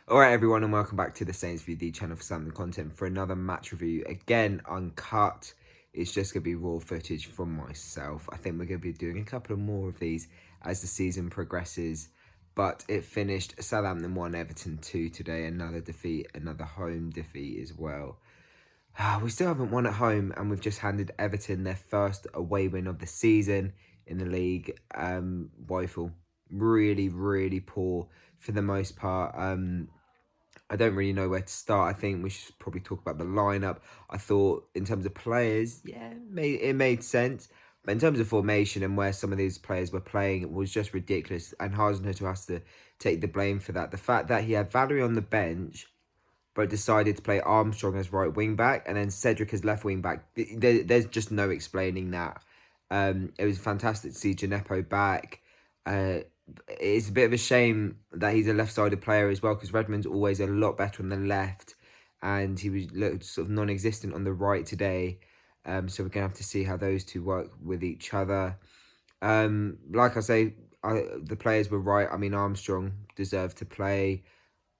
Alright everyone, and welcome back to the Saints View, the channel for Southampton content for another match review. Again, uncut. It's just going to be raw footage from myself. I think we're going to be doing a couple of more of these as the season progresses. But it finished Southampton 1, Everton 2 today. Another defeat, another home defeat as well. We still haven't won at home, and we've just handed Everton their first away win of the season in the league. Woeful. Really, really poor for the most part. I don't really know where to start. I think we should probably talk about the lineup. I thought in terms of players, yeah, it made sense. But in terms of formation and where some of these players were playing, it was just ridiculous. And Hasenhüttl has to take the blame for that. The fact that he had Valerie on the bench, but decided to play Armstrong as right wing back and then Cedric as left wing back. There's just no explaining that. It was fantastic to see Gineppo back. It's a bit of a shame that he's a left-sided player as well, because Redmond's always a lot better on the left, and he looked sort of non-existent on the right today. So we're gonna have to see how those two work with each other. Like I say, the players were right. I mean, Armstrong deserved to play.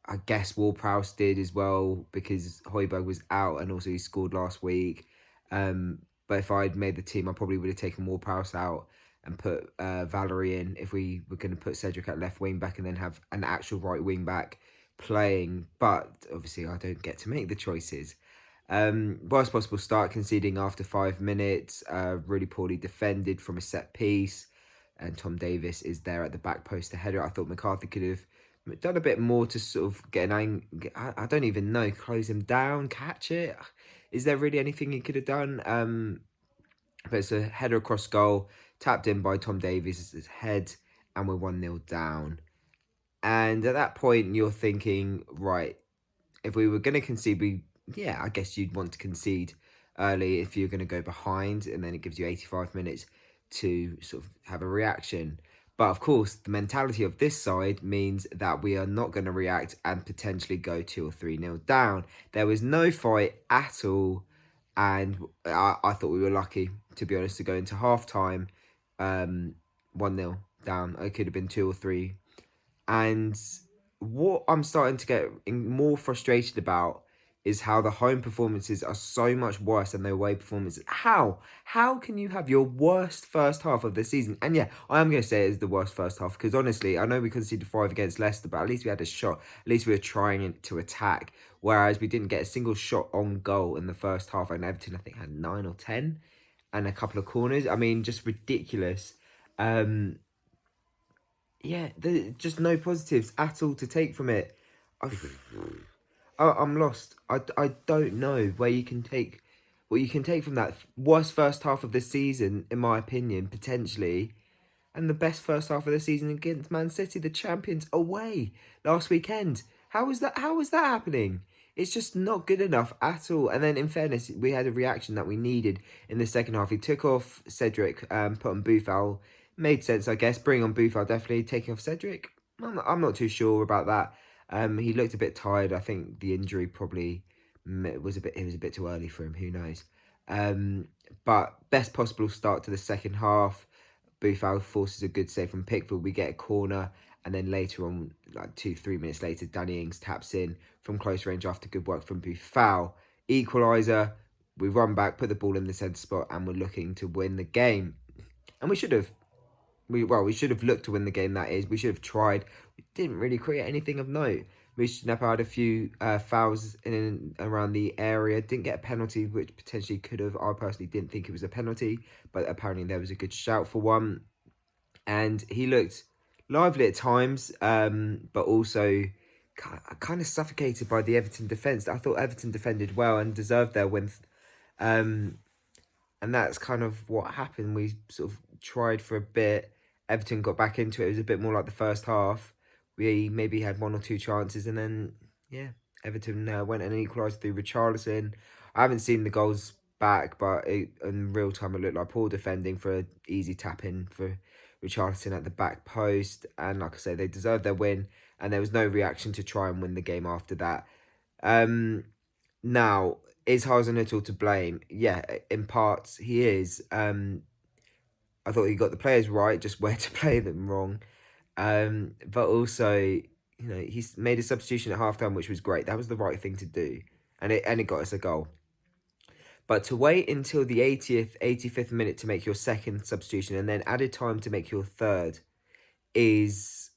I guess Ward-Prowse did as well, because Højbjerg was out and also he scored last week. But if I'd made the team, I probably would have taken Ward-Prowse out and put Valerie in if we were going to put Cedric at left wing back and then have an actual right wing back playing. But obviously I don't get to make the choices. Worst possible start, conceding after 5 minutes. Really poorly defended from a set piece. And Tom Davies is there at the back post to header. I thought McCarthy could have done a bit more to sort of get I don't even know, close him down, catch it. Is there really anything he could have done? But it's a header across goal, tapped in by Tom Davies' head, and we're 1-0 down. And at that point, you're thinking, right, if we were going to concede, I guess you'd want to concede early if you're going to go behind, and then it gives you 85 minutes to sort of have a reaction. But of course, the mentality of this side means that we are not going to react and potentially go 2 or 3-0 down. There was no fight at all. And I thought we were lucky, to be honest, to go into half-time 1-0 down. It could have been 2 or 3. And what I'm starting to get more frustrated about is how the home performances are so much worse than the away performances. How? How can you have your worst first half of the season? And yeah, I am going to say it is the worst first half, because honestly, I know we conceded 5 against Leicester, but at least we had a shot. At least we were trying to attack, whereas we didn't get a single shot on goal in the first half. And Everton, I think, had 9 or 10 and a couple of corners. I mean, just ridiculous. Yeah, there's just no positives at all to take from it. I'm lost. I don't know where you can take what you can take from that worst first half of the season, in my opinion, potentially, and the best first half of the season against Man City, the champions, away last weekend. How was that? How was that happening? It's just not good enough at all. And then, in fairness, we had a reaction that we needed in the second half. He took off Cedric, put on Boufal. Made sense, I guess. Bring on Boufal, definitely. Taking off Cedric, I'm not too sure about that. He looked a bit tired. I think the injury probably was a bit too early for him. Who knows? But best possible start to the second half. Boufal forces a good save from Pickford. We get a corner, and then later on, like 2-3 minutes later, Danny Ings taps in from close range after good work from Boufal. Equaliser. We run back, put the ball in the centre spot, and we're looking to win the game. And we should have. We should have looked to win the game, that is. We should have tried. We didn't really create anything of note. Gnepper had a few fouls in and around the area. Didn't get a penalty, which potentially could have. I personally didn't think it was a penalty, but apparently there was a good shout for one. And he looked lively at times, but also kind of suffocated by the Everton defence. I thought Everton defended well and deserved their win. And that's kind of what happened. We sort of tried for a bit. Everton got back into it. It was a bit more like the first half. We maybe had 1 or 2 chances, and then, yeah, Everton went and equalised through Richarlison. I haven't seen the goals back, but in real time it looked like poor defending for an easy tap-in for Richarlison at the back post. And like I say, they deserved their win, and there was no reaction to try and win the game after that. Now, is Hasenhüttl to blame? Yeah, in parts he is. I thought he got the players right, just where to play them wrong. But also, you know, he's made a substitution at halftime, which was great. That was the right thing to do, and it got us a goal. But to wait until the 80th, 85th minute to make your second substitution and then added time to make your third is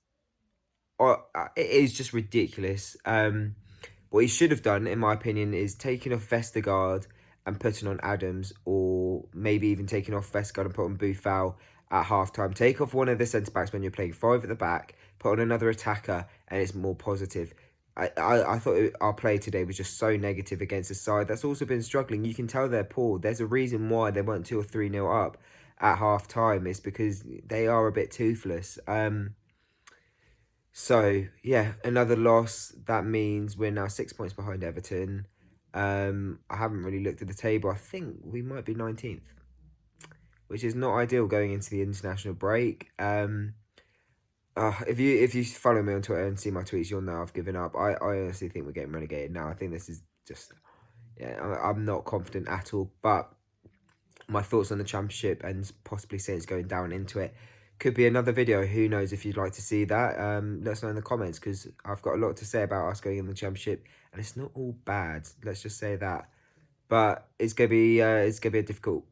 it is just ridiculous. What he should have done, in my opinion, is taking off Vestergaard and putting on Adams, or maybe even taking off Vestergaard and put on Buffal at halftime. Take off one of the centre backs when you're playing five at the back, put on another attacker, and it's more positive. I thought our play today was just so negative against a side that's also been struggling. You can tell they're poor. There's a reason why they weren't 2 or 3-0 up at half time. It's because they are a bit toothless. So yeah, another loss. That means we're now 6 points behind Everton. I haven't really looked at the table. I think we might be 19th, which is not ideal going into the international break. If you follow me on Twitter and see my tweets, you'll know I've given up. I honestly think we're getting relegated now. I think this is just, yeah, I'm not confident at all. But my thoughts on the championship and possibly Saints going down into it could be another video. Who knows if you'd like to see that? Let us know in the comments, because I've got a lot to say about us going in the championship, and it's not all bad. Let's just say that. But it's gonna be a difficult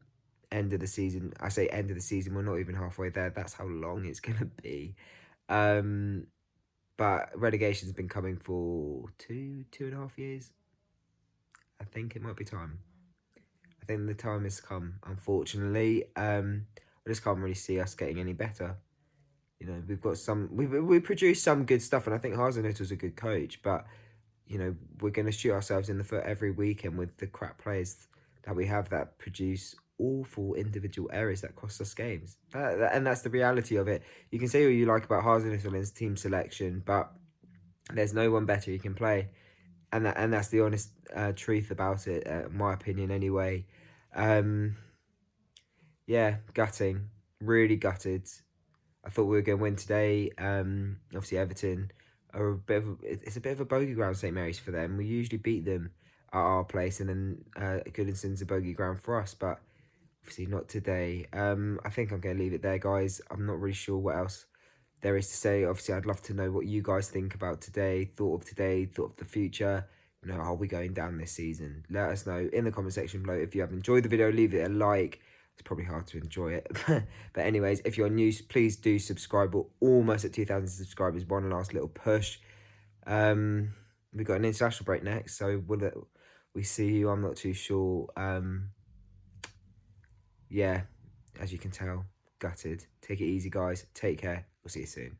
end of the season. I say end of the season. We're not even halfway there. That's how long it's gonna be. But relegation's been coming for 2.5 years. I think it might be time. I think the time has come, unfortunately. I just can't really see us getting any better. You know, we've got we produce some good stuff, and I think Hasenhüttl's a good coach, but you know, we're going to shoot ourselves in the foot every weekend with the crap players that we have that produce awful individual errors that cost us games. And that's the reality of it. You can say what you like about Hasenhüttl and his team selection, but there's no one better he can play. And that's the honest truth about it, my opinion anyway. Yeah, gutting. Really gutted. I thought we were going to win today. Obviously, Everton are it's a bit of a bogey ground, St. Mary's, for them. We usually beat them at our place, and then Goodison's a bogey ground for us, but obviously not today. I think I'm going to leave it there, guys. I'm not really sure what else there is to say. Obviously, I'd love to know what you guys think about today, thought of the future. You know, are we going down this season? Let us know in the comment section below. If you have enjoyed the video, leave it a like. It's probably hard to enjoy it. But anyways, if you're new, please do subscribe. We're almost at 2,000 subscribers. One last little push. We've got an international break next, so we see you? I'm not too sure. Yeah, as you can tell, gutted. Take it easy, guys. Take care. We'll see you soon.